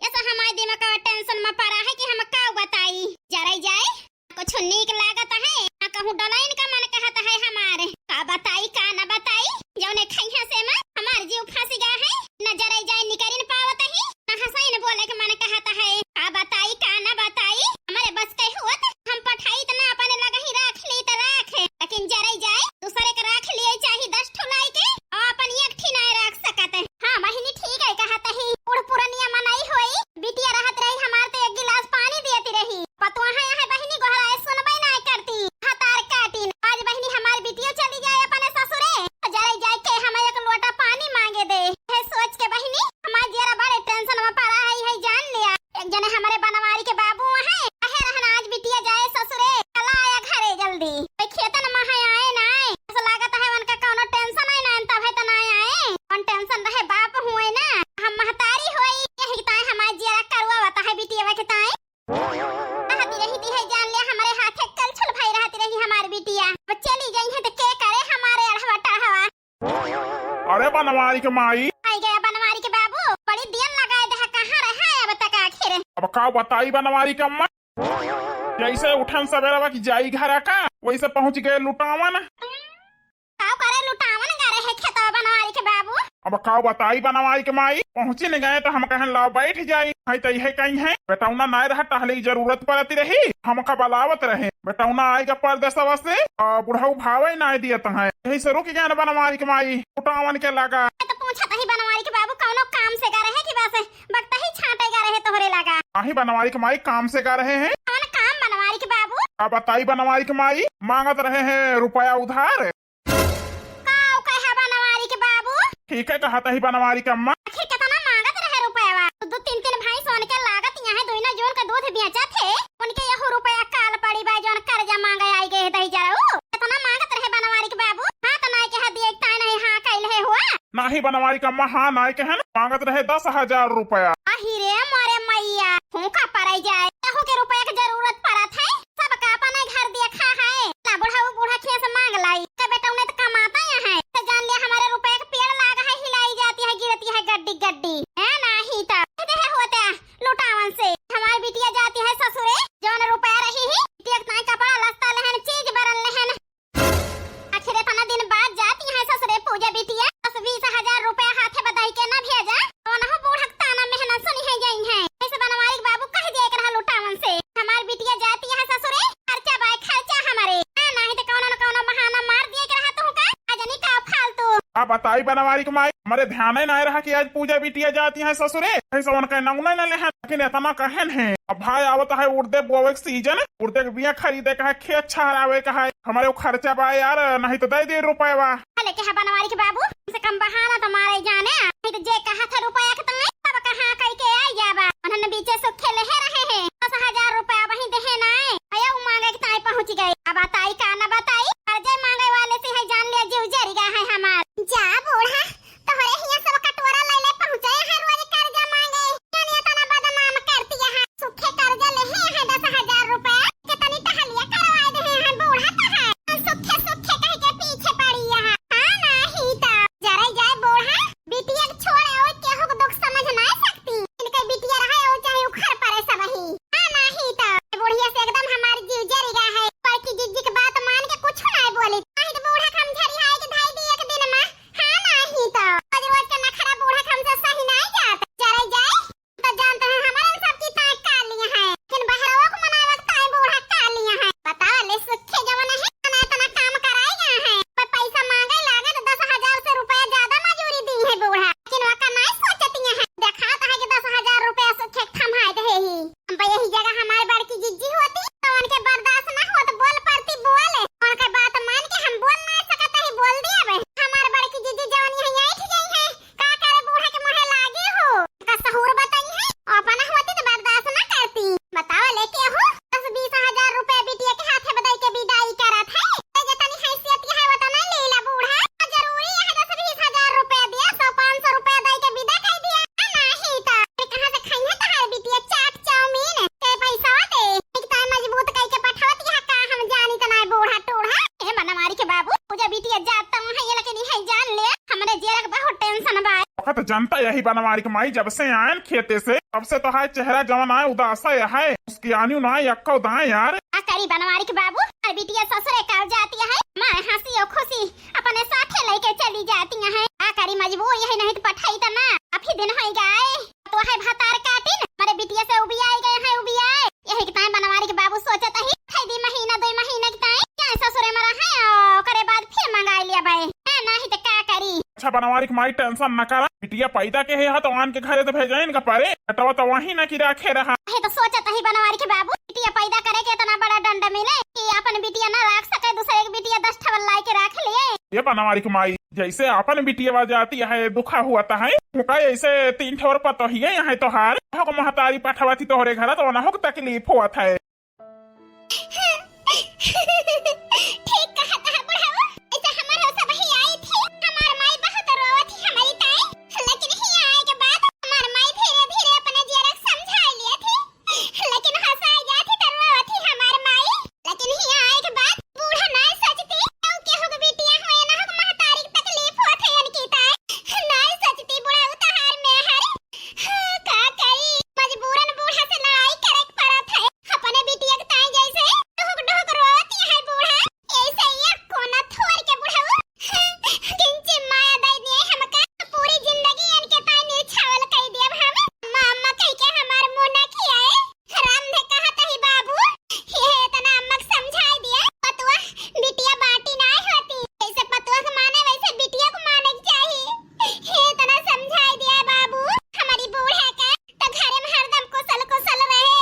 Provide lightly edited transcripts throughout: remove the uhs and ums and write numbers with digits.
ऐसा हमारे दिमाग का टेंशन में पड़ा है कि हम का बताई जरा जाए कुछ नीक लागत है ना कहूं डलाइन का मन कहता है हमारे का बताई का ना बताई जौने खैहा से में हमार जीव फंस गया है न जरा जाए निकरिन पावत है ना हंसाई न बोले के मन कहता है का बताई का ना बताई हमारे बस के हुत हम पठाई त ना अपने लगा ही रख ली त रख लेकिन जरा जाए दूसरे के रख लिए चाहिए 10 ठुलाई के और अपन एक ठी नहीं रख सकत हां बहिनी ठीक है कहता है उड़ पुरानिया मनाई होई बिटिया रहत रही हमार तो एक गिलास पानी देती रही पतवा है बहिनी गोहरा सुनबई ना करती हतार काटिन आज बहिनी हमारी बिटिया चली जाए अपने ससुरे जरा जाए के हम एक लोटा पानी मांगे दे है सोच के बहिनी हमार जरा बड़े टेंशन में पड़ा है जान लिया एक जने हमारे बनवारी के बाबू है कहे रहन आज बिटिया जाए ससुरे चला आया घरे जल्दी कोई खेतन में है आए ना ऐसा लागत है उनका कोनो टेंशन है ना तब है त ना आए कौन टेंशन रहे बाप हुए ना हम महतारी होई यही ताए हमार जरा करवा बता है बिटिया के ताए रहती है जान लिया हमारे हाथे कल छुल भाई रहती रही हमारी बिटिया वो चली गई है तो के करे हमारे अड़हवा टड़हवा अरे बनवारी के माई आई गया बनवारी के बाबू बड़ी दियन लगाए दे कहां रहा है अब तक आखिर अब का बताई बनवारी के अम्मा जैसे उठन सवेरा की जाई घर का वैसे पहुंच गए लुटावन काव करे लुटावन गरे है खेतवा बनवारी के बाबू अब का बताई बनवारी के माई पहुंची नहीं गए तो हम कहन ला बैठ जाई है तो यही कहीं है बेटौना ना रहा टहले की जरूरत पड़ती रही हम का बलावत रहे बेटौना आएगा परदेसवा से बुढ़ाऊ भावे ना दियत है यही से रुक गए बनवारी के माई उठावन के लगा तो पूछा ही बनवारी के बाबू कौनो काम से गा रहे कि बस बकता ही छाटे गा रहे तोहरे लगा आही बनवारी के माई काम से गा रहे हैं कौन काम बनवारी के बाबू अब बताई बनवारी के माई मांगत रहे हैं रुपया उधार काव कहे बनवारी के बाबू ठीक है कहता ही बनवारी के अम्मा आखिर कितना मांगत रहे रुपया दो तीन भाई सोन के लागत यहाँ दोनों जोन का दूध बेचा थे उनके यह रुपया काल पड़ी बा जोन कर्जा मांगे आई गए दही जराऊ कितना मांगत रहे बनवारी के बाबू हाँ तो नाई के दिए ता नहीं हाँ कैल हुआ नाही बनवारी के अम्मा हाँ नाई के है मांगत रहे 10,000 रुपया अहिरे मारे मैया फूका पड़ाई जाए कहूँ के रुपया की जरूरत पड़त है सब का अपना घर देखा है ला बुढ़ा बूढ़ा खेत मांग लाई का बेटा उन्हें तो कमाता है तो जान लिया हमारे रुपए का पेड़ लागा है हिलाई जाती है गिरती है गड्डी गड्डी है नहीं तो देहे होते लुटावन से हमारी बिटिया जाती है ससुरे जौन रुपया रही ही बिटिया का कपड़ा लस्ता लहन चीज बरल लहन आखिर इतना दिन बाद जाती है ससुरे पूजा बिटिया 10-20 रुपया हाथे बधाई के ना भेजा और ना बूढ़ा ताना मेहनत सुनी है गई है ऐसे बनवारी बाबू कह दिया कर लुटावन से हमारी बिटिया जाती है ससुरे खर्चा बाय खर्चा हमारे नहीं तो कौनो न कौनो बहाना मार दिया कर रहा तू का आज नहीं का फालतू अब बताई बनवारी के माई हमारे ध्यान ही नहीं रहा कि आज पूजा बिटिया जाती है ससुरे ऐसा उनका नौना न लेहन लेकिन इतना कहन है अब भाई आवत है उड़दे बोवे सीजन उड़दे के बिया खरीदे का है खेत छहरावे का है हमारे वो खर्चा बा यार नहीं तो दे दे रुपया लेके है बनवारी के बाबू से कम बहाना तो मारे जाने नहीं तो जे कहा था रुपया के तुमने तब कहां कह के आ जाबा उन्होंने बीचे सुखे ले रहे हैं 10,000 रुपया वहीं देहे ना आया मांगे के ताई पहुंच गए अब बताई का ना बताई कर्जे मांगे वाले से है जान लिया जीव जरी गया है हमार जा बूढ़ा तोहरे हिया सब कटोरा ले ले पहुंचे है रोज कर्जा मांगे यानी तना बदनाम करती है सुखे कर्जा ले है 10,000 रुपया कितनी टहलिया करवाए दे है बूढ़ा तो है सुखे सुखे कह के पीछे पड़ी है हां नहीं तो जरा जाए बूढ़ा बिटिया छोड़े और केहू को दुख समझ ना सकती जनता यही बनवारी के माई जब से आए न खेते से तब से तो है चेहरा जवन आए उदासा है उसकी आनी ना यक्का उदाए यार। करी बनवारी के बाबू और बिटिया ससुरे काल जाती है माँ हंसी और खुशी अपने साथे लेके चली जाती है। करी मजबूर यही नहीं तो पठाई तो ना अभी दिन हो गए तो है भतार काटी न मेरे बिटिया से उबी आई गए हैं उबी आए यही के टाइम बनवारी के बाबू सोचत ही दी महीना 2 महीने के टाइम क्या ससुरे मरा है और करे बाद फिर मंगा लिया भाई नहीं तो क्या करी। अच्छा बनवारी के माई टेंशन न करा बिटिया पैदा के है तो आन के घरे तो भेजा इनका पारे तो वही न की रखे रहा है तो सोचत ही बनवारी के बाबू बिटिया पैदा करे के इतना बड़ा दंड मिले कि अपन बिटिया न रख सके दूसरे की बिटिया 10 ठवल लाई के रख लिए। ये बनवारी की माई जैसे अपन बिटिया जाती है दुखा हुआ था है ऐसे 3 ठोर पतो ही है यहाँ तो हार हो महतारी पठवाती तोहरे घर तो ना हो तकलीफ हुआ था। ठीक कहता है बुढ़ावा ऐसा हमारे सब ही आई थी हमार माई बहुत रोवत थी हमारी ताई लेकिन ही आए के बाद हमार माई धीरे धीरे अपने जियरक समझा लिया थी लेकिन हंसाई जाती तो रोवत थी हमार माई लेकिन ही आए के बाद बूढ़ा ना सचती क्यों के हो बिटिया होए ना हो महतारी की तकलीफ होत है इनकी ताई ना सचती बुढ़ा उतार में हर का करी मजबूरन बूढ़ा से लड़ाई करे पड़त है अपने बिटिया के ताई जैसे ढोक ढोक रोती है बूढ़ा ऐसे ये कोना थोर के बुढ़ाऊ किंची माया दे दिए हमका पूरी जिंदगी इनके ताई निछावल कह दिए हम अम्मा कह के हमार मुंह न खियाए राम ने कहा तही बाबू ये इतना अम्मा को समझाई दिया पतुआ बिटिया बाटी ना होती जैसे पतुआ को माने वैसे बिटिया को माने के चाहिए ये इतना समझाई दिया बाबू हमारी बूढ़ा का तो घर में हरदम कुशल कुशल रहे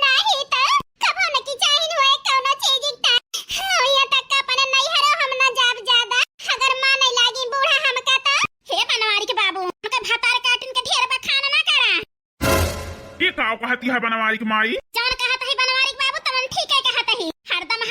नहीं तो कबो न की चाहिए होए कोनो चीज का ये तक अपने नहीं हरो हम न जाब ज्यादा अगर मां नहीं लागी बूढ़ा हमका तो हे बनवारी के बाबू हमका भतार काटन के ढेर बखाना ना करा। ये का कहती है बनवारी की माई जान कहत है बनवारी के बाबू तुम ठीक है कहत है हरदम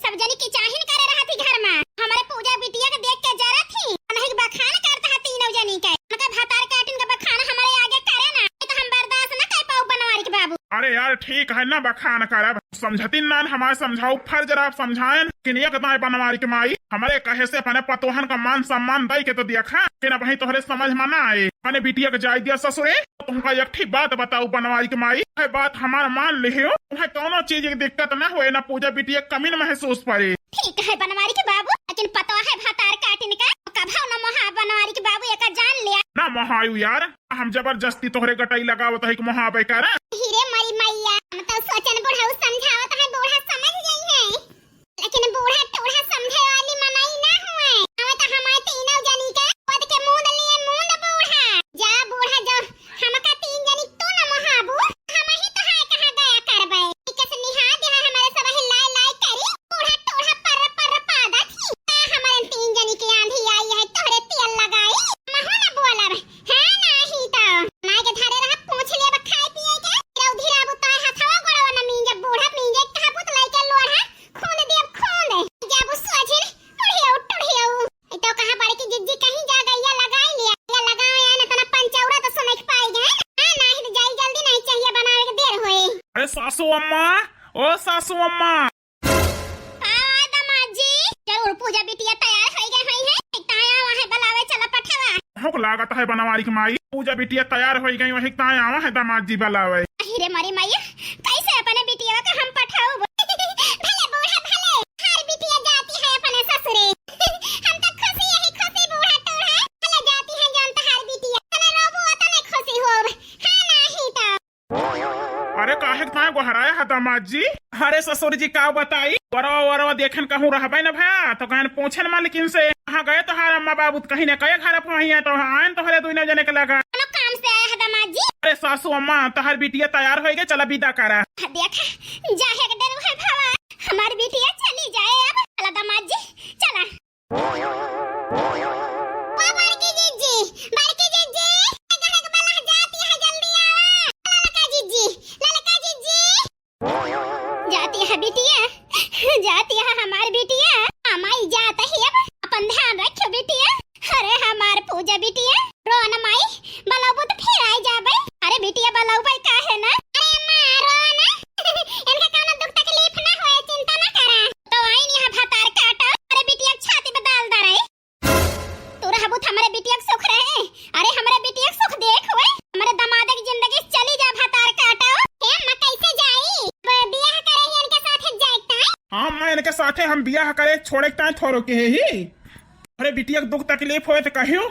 सब जनी की चाहिन करे रहती घर में हमारे पूजा बिटिया के देख के जरा थी नहीं बखान करता है तीनों जनी के हमका भतार काटन के बखाना हमारे आगे करे ना तो हम बर्दाश्त न कर पाऊ बनवारी के बाबू। अरे यार ठीक है ना बखान करब समझती ना हमारे समझाओ फर्ज जरा समझाएं कि नहीं कहता बनवारी के माई हमारे कहे से अपने पतोहन का मान सम्मान दे के तो देखा कि ना भाई तोहरे समझ में ना आए अपने बिटिया के जाय दिया ससुरे तुमका एक ठीक बात बताओ बनवारी के माई है बात हमारा मान लियो तुम्हें कोनो चीज की दिक्कत ना हुए ना पूजा बिटिया कमी न महसूस पड़े। ठीक है बनवारी के बाबू लेकिन पतो है भतार काटन का कभाव न मोहा बनवारी के बाबू एक जान लिया ना मोहायु यार हम जबरदस्ती तोहरे गटाई लगावत है कि मोहा बेकार हीरे मरी मैया मतलब सोचन बुढ़ा समझावत है बूढ़ा समझ गई है लेकिन बूढ़ा टोढ़ा समझे वाली मनाई ना हुए हमें तो हमारे तीनों जनी के पद के मुंह लिए मुंह बूढ़ा जा बूढ़ा जो हमका 3 जनी तू न महाबू हम ही तो है कहां गया करबे कैसे निहाद है हमारे सब ही लाई करी बूढ़ा टोढ़ा पर पादा थी हमारे 3 जनी की आंधी आई है तोहरे तेल लगाई महो न बोला है नहीं तो मां के थारे रह पूछ ले खाए पिए के रौधी राबू तो हथवा गोड़वा न मींजे बूढ़ा मींजे कहा पुत लाई के लोढ़ा खून देव खून जाबू सोझिन टुढ़ियो ए तो कहां बड़ी की जिज्जी कहीं जा गई या लगाई लिया या लगाओ या न तना पंचौरा तो सुनख पाई गए नहीं तो जाई जल्दी नहीं चाहिए बनावे के देर होए। अरे सासू अम्मा ओ सासू अम्मा दामाद जी जरूर पूजा बिटिया तैयार हो गई है ताया वहां बुलावे चला पठवा हमको लागत है बनवारी की माई पूजा बिटिया तैयार हो गई वही ताया आवा है दामाद जी बुलावे अरे मरी मैया कैसे अपने बिटिया का हम पठाओ भले बूढ़ा भले हर बिटिया जाती है अपने ससुरे हम तो खुशी यही खुशी बूढ़ा टोढ़ा भले जाती है जानता हर बिटिया तने रोबो तने खुशी होब हां नहीं तो अरे काहे ताया को हराया है दामाद जी अरे ससुर जी का बताई वरो देखन कहूं रहबे न भया तो कहन पूछन मालकिन से कहां गए तो हार अम्मा बाबू कहीं न कहे घर पहुंचे तो आन तो हरे दुनो जने के लगा कोनो काम से आया है दामाद जी। अरे सासू अम्मा तहर बिटिया तैयार हो गई चला विदा करा देखा जाहे के डर है भावा हमारी बिटिया चली जाए अब चला दामाद जी चला बड़की जीजी घर के बला जाती है जल्दी आवा ललका जीजी जाती है बिटिया जाती है हमारी बिटिया हमारी जाता ही अब अपन ध्यान रखियो बिटिया अरे हमार पूजा बिटिया रो न माई बलाबू तो फिर आई जाबे अरे बिटिया बलाऊ भाई का है ना अरे मां रो ना इनका कोनो दुख तकलीफ ना होए चिंता ना करा तो आई नहीं है भतार काटा अरे बिटिया छाती पे डाल दे रही तू रहबू हमारे बिटिया के सुख रहे अरे हमारे के साथे हम बियाह करे छोड़े के थोरो के ही। अरे बिटिया के दुख तकलीफ होए तो कहियो